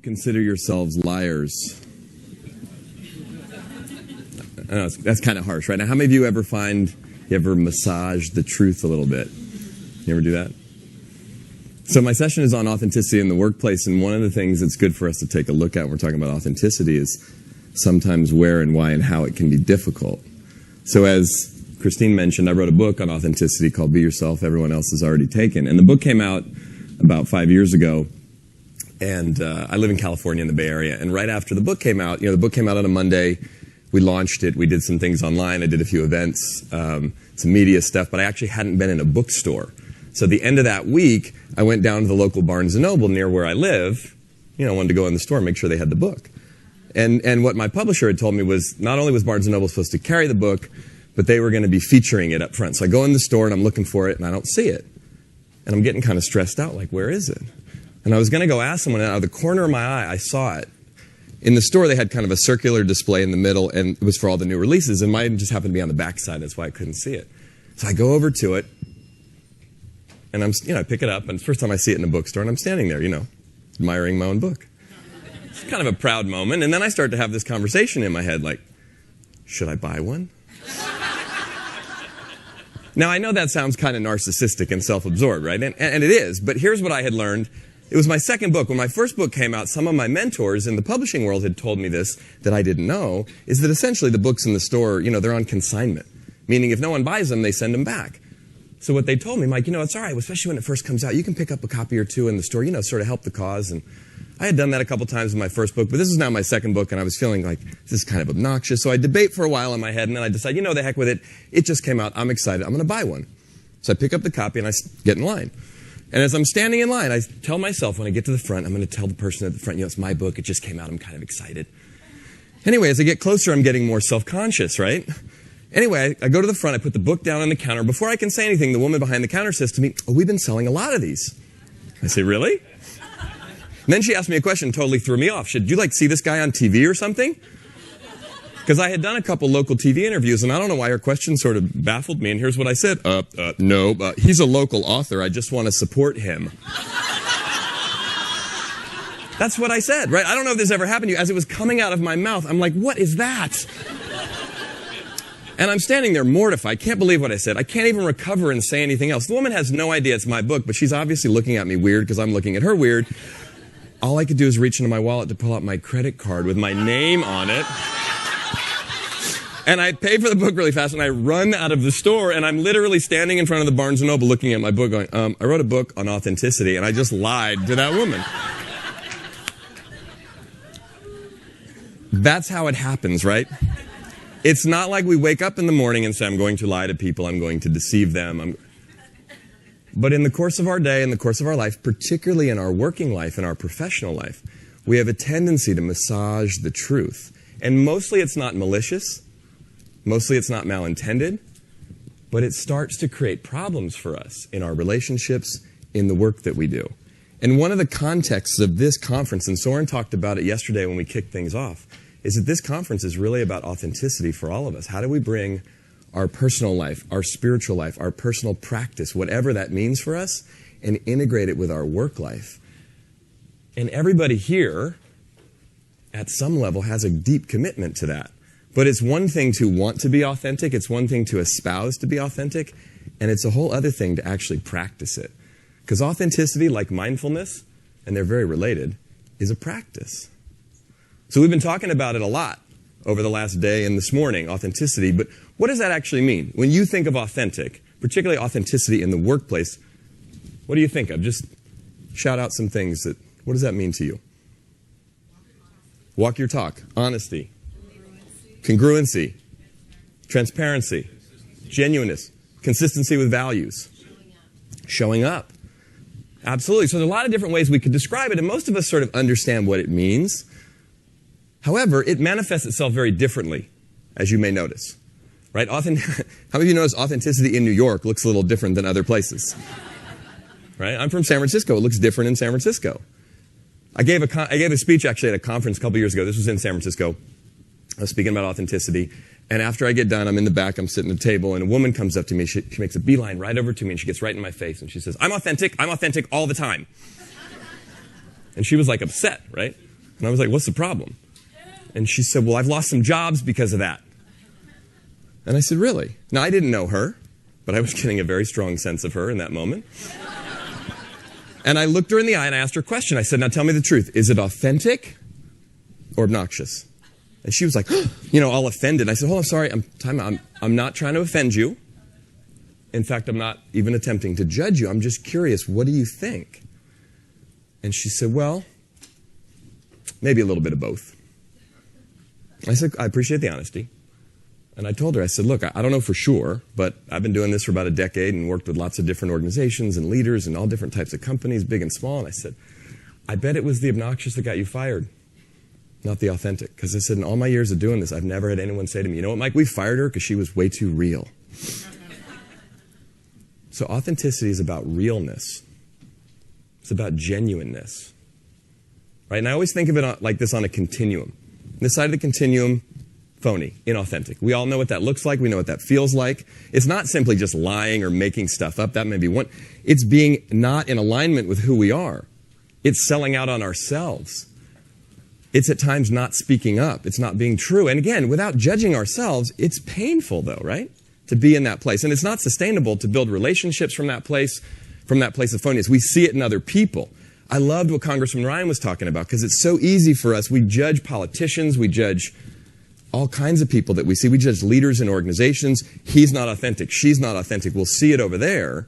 consider yourselves liars? I know, that's kind of harsh, right? Now, how many of you ever massage the truth a little bit? You ever do that? So my session is on authenticity in the workplace, and one of the things that's good for us to take a look at when we're talking about authenticity is sometimes where and why and how it can be difficult. So as Christine mentioned, I wrote a book on authenticity called Be Yourself, Everyone Else Is Already Taken. And the book came out about 5 years ago, and I live in California in the Bay Area. And right after the book came out, the book came out on a Monday. We launched it. We did some things online. I did a few events, some media stuff, but I actually hadn't been in a bookstore. So at the end of that week, I went down to the local Barnes & Noble near where I live. Wanted to go in the store and make sure they had the book. And what my publisher had told me was not only was Barnes & Noble supposed to carry the book, but they were going to be featuring it up front. So I go in the store and I'm looking for it and I don't see it. And I'm getting kind of stressed out, like, where is it? And I was going to go ask someone, and out of the corner of my eye, I saw it. In the store, they had kind of a circular display in the middle, and it was for all the new releases, and mine just happened to be on the back side. That's why I couldn't see it. So I go over to it, and I pick it up, and it's the first time I see it in a bookstore, and I'm standing there, admiring my own book. It's kind of a proud moment, and then I start to have this conversation in my head, like, should I buy one? Now, I know that sounds kind of narcissistic and self-absorbed, right? And it is, but here's what I had learned. It was my second book. When my first book came out, some of my mentors in the publishing world had told me this that I didn't know, is that essentially the books in the store, they're on consignment. Meaning if no one buys them, they send them back. So what they told me, Mike, it's all right, especially when it first comes out. You can pick up a copy or two in the store, sort of help the cause. And I had done that a couple times in my first book, but this is now my second book, and I was feeling like this is kind of obnoxious. So I debate for a while in my head, and then I decide, the heck with it. It just came out. I'm excited. I'm going to buy one. So I pick up the copy, and I get in line. And as I'm standing in line, I tell myself when I get to the front, I'm going to tell the person at the front, it's my book. It just came out. I'm kind of excited. Anyway, as I get closer, I'm getting more self-conscious, right? Anyway, I go to the front. I put the book down on the counter. Before I can say anything, the woman behind the counter says to me, "Oh, we've been selling a lot of these." I say, "Really?" And then she asked me a question, totally threw me off. She said, "Did you see this guy on TV or something?" Because I had done a couple local TV interviews, and I don't know why her question sort of baffled me. And here's what I said. No, he's a local author. I just want to support him. That's what I said, right? I don't know if this ever happened to you. As it was coming out of my mouth, I'm like, what is that? And I'm standing there mortified. I can't believe what I said. I can't even recover and say anything else. The woman has no idea it's my book, but she's obviously looking at me weird because I'm looking at her weird. All I could do is reach into my wallet to pull out my credit card with my name on it. And I pay for the book really fast, and I run out of the store, and I'm literally standing in front of the Barnes & Noble looking at my book going, I wrote a book on authenticity, and I just lied to that woman. That's how it happens, right? It's not like we wake up in the morning and say, I'm going to lie to people, I'm going to deceive them. But in the course of our day, in the course of our life, particularly in our working life, in our professional life, we have a tendency to massage the truth. And mostly it's not malicious. Mostly it's not malintended, but it starts to create problems for us in our relationships, in the work that we do. And one of the contexts of this conference, and Soren talked about it yesterday when we kicked things off, is that this conference is really about authenticity for all of us. How do we bring our personal life, our spiritual life, our personal practice, whatever that means for us, and integrate it with our work life? And everybody here, at some level, has a deep commitment to that. But it's one thing to want to be authentic, it's one thing to espouse to be authentic, and it's a whole other thing to actually practice it. Because authenticity, like mindfulness, and they're very related, is a practice. So we've been talking about it a lot over the last day and this morning, authenticity, but what does that actually mean? When you think of authentic, particularly authenticity in the workplace, what do you think of? Just shout out some things what does that mean to you? Walk your talk, honesty. Congruency, transparency, genuineness, consistency with values, showing up. Absolutely. So there's a lot of different ways we could describe it, and most of us sort of understand what it means. However, it manifests itself very differently, as you may notice. Right? How many of you notice authenticity in New York looks a little different than other places? Right? I'm from San Francisco. It looks different in San Francisco. I gave a speech actually at a conference a couple years ago. This was in San Francisco. I was speaking about authenticity, and after I get done, I'm in the back, I'm sitting at the table, and a woman comes up to me, she makes a beeline right over to me, and she gets right in my face, and she says, I'm authentic all the time. And she was like upset, right? And I was like, what's the problem? And she said, well, I've lost some jobs because of that. And I said, really? Now, I didn't know her, but I was getting a very strong sense of her in that moment. And I looked her in the eye and I asked her a question. I said, now tell me the truth. Is it authentic or obnoxious? And she was like, all offended. I said, hold on, sorry. I'm not trying to offend you. In fact, I'm not even attempting to judge you. I'm just curious. What do you think? And she said, well, maybe a little bit of both. I said, I appreciate the honesty. And I told her, I said, look, I don't know for sure, but I've been doing this for about a decade and worked with lots of different organizations and leaders and all different types of companies, big and small. And I said, I bet it was the obnoxious that got you fired, not the authentic. Because I said, in all my years of doing this, I've never had anyone say to me, you know what, Mike, we fired her because she was way too real. So authenticity is about realness. It's about genuineness. Right? And I always think of it like this on a continuum. This side of the continuum, phony, inauthentic. We all know what that looks like. We know what that feels like. It's not simply just lying or making stuff up. That may be one. It's being not in alignment with who we are. It's selling out on ourselves. It's at times not speaking up. It's not being true. And again, without judging ourselves, it's painful though, right? To be in that place. And it's not sustainable to build relationships from that place of phoniness. We see it in other people. I loved what Congressman Ryan was talking about because it's so easy for us. We judge politicians. We judge all kinds of people that we see. We judge leaders in organizations. He's not authentic. She's not authentic. We'll see it over there.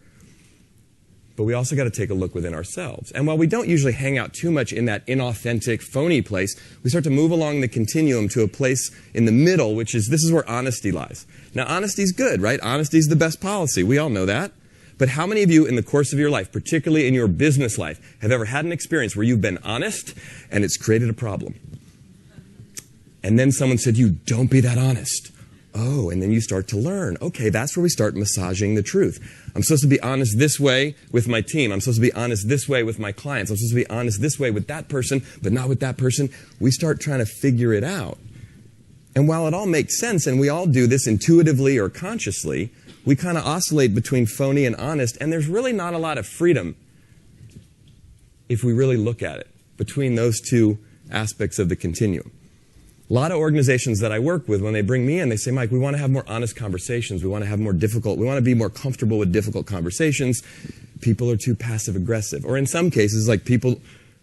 But we also got to take a look within ourselves. And while we don't usually hang out too much in that inauthentic, phony place, we start to move along the continuum to a place in the middle, this is where honesty lies. Now, honesty's good, right? Honesty's the best policy. We all know that. But how many of you in the course of your life, particularly in your business life, have ever had an experience where you've been honest and it's created a problem? And then someone said to you, don't be that honest. Oh, and then you start to learn. Okay, that's where we start massaging the truth. I'm supposed to be honest this way with my team. I'm supposed to be honest this way with my clients. I'm supposed to be honest this way with that person, but not with that person. We start trying to figure it out. And while it all makes sense, and we all do this intuitively or consciously, we kind of oscillate between phony and honest, and there's really not a lot of freedom if we really look at it between those two aspects of the continuum. A lot of organizations that I work with, when they bring me in, they say, Mike, we want to have more honest conversations. We want to be more comfortable with difficult conversations. People are too passive aggressive. Or in some cases, like people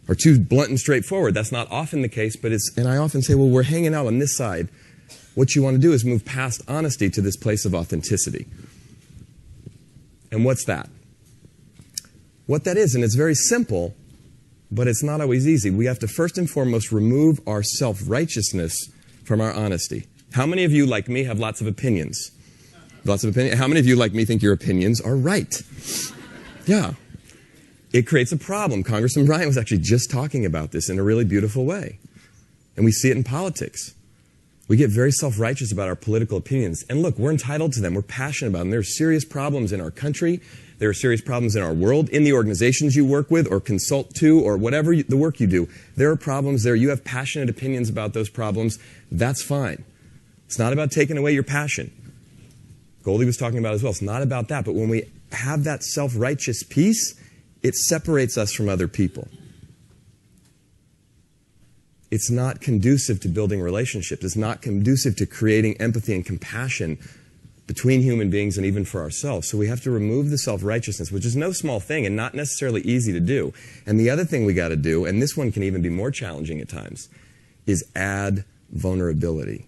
are too blunt and straightforward. That's not often the case, but and I often say, well, we're hanging out on this side. What you want to do is move past honesty to this place of authenticity. And what's that? What that is, and it's very simple, but it's not always easy. We have to first and foremost remove our self-righteousness from our honesty. How many of you, like me, have lots of opinions? Lots of opinions. How many of you, like me, think your opinions are right? Yeah. It creates a problem. Congressman Ryan was actually just talking about this in a really beautiful way. And we see it in politics. We get very self-righteous about our political opinions. And look, we're entitled to them. We're passionate about them. There are serious problems in our country. There are serious problems in our world, in the organizations you work with or consult to or whatever the work you do. There are problems there. You have passionate opinions about those problems. That's fine. It's not about taking away your passion. Goldie was talking about it as well. It's not about that. But when we have that self-righteous piece, it separates us from other people. It's not conducive to building relationships. It's not conducive to creating empathy and compassion between human beings and even for ourselves. So we have to remove the self-righteousness, which is no small thing and not necessarily easy to do. And the other thing we got to do, and this one can even be more challenging at times, is add vulnerability.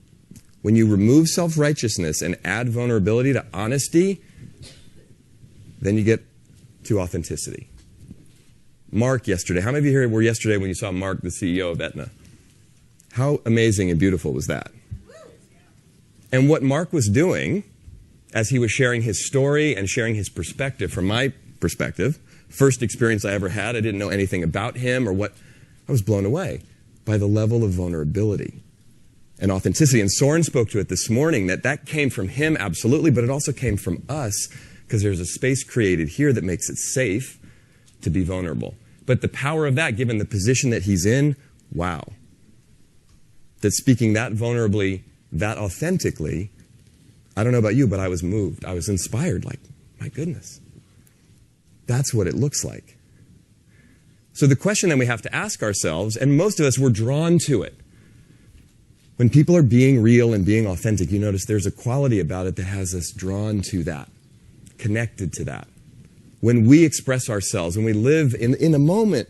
When you remove self-righteousness and add vulnerability to honesty, then you get to authenticity. Mark yesterday. How many of you here were yesterday when you saw Mark, the CEO of Aetna? How amazing and beautiful was that? And what Mark was doing, as he was sharing his story and sharing his perspective, from my perspective, first experience I ever had, I didn't know anything about him or what, I was blown away by the level of vulnerability and authenticity. And Soren spoke to it this morning, that came from him, absolutely, but it also came from us, because there's a space created here that makes it safe to be vulnerable. But the power of that, given the position that he's in, wow. That speaking that vulnerably, that authentically, I don't know about you, but I was moved. I was inspired, like, my goodness. That's what it looks like. So the question that we have to ask ourselves, and most of us, we're drawn to it. When people are being real and being authentic, you notice there's a quality about it that has us drawn to that, connected to that. When we express ourselves, when we live in a moment,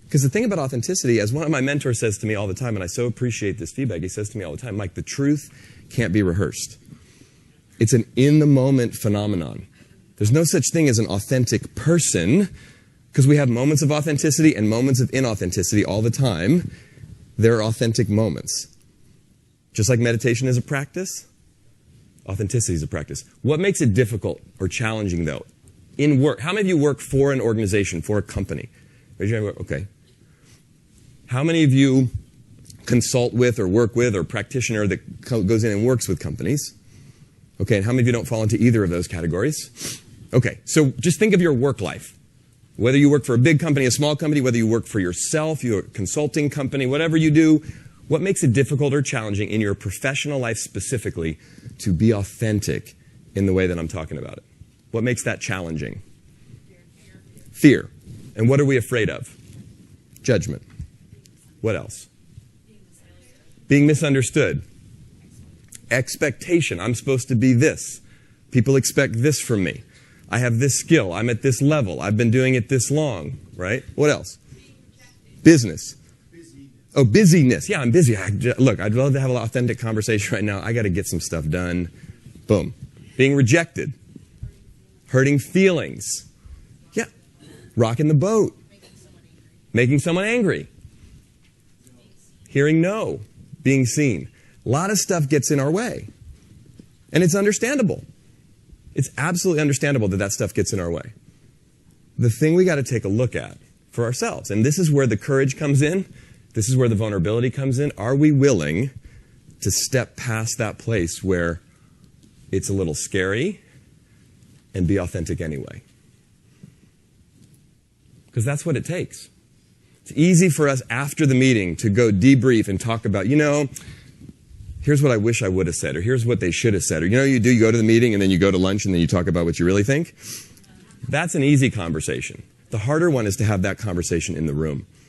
because the thing about authenticity, as one of my mentors says to me all the time, and I so appreciate this feedback, he says to me all the time, Mike, the truth can't be rehearsed. It's an in-the-moment phenomenon. There's no such thing as an authentic person, because we have moments of authenticity and moments of inauthenticity all the time. There are authentic moments. Just like meditation is a practice, authenticity is a practice. What makes it difficult or challenging, though? In work, how many of you work for an organization, for a company? Raise your hand. Okay. How many of you consult with or work with or practitioner that goes in and works with companies? Okay, and how many of you don't fall into either of those categories? Okay, so just think of your work life. Whether you work for a big company, a small company, whether you work for yourself, your consulting company, whatever you do, what makes it difficult or challenging in your professional life specifically to be authentic in the way that I'm talking about it? What makes that challenging? Fear. And what are we afraid of? Judgment. What else? Being misunderstood. Expectation. I'm supposed to be this. People expect this from me. I have this skill. I'm at this level. I've been doing it this long, right? What else? Business. Oh, busyness. Yeah, I'm busy. Look, I'd love to have an authentic conversation right now. I got to get some stuff done. Boom. Being rejected. Hurting feelings. Yeah. Rocking the boat. Making someone angry. Hearing no. Being seen. A lot of stuff gets in our way. And it's understandable. It's absolutely understandable that that stuff gets in our way. The thing we got to take a look at for ourselves, and this is where the courage comes in, this is where the vulnerability comes in. Are we willing to step past that place where it's a little scary and be authentic anyway? Because that's what it takes. It's easy for us after the meeting to go debrief and talk about, here's what I wish I would have said, or here's what they should have said, or you go to the meeting and then you go to lunch and then you talk about what you really think. That's an easy conversation. The harder one is to have that conversation in the room.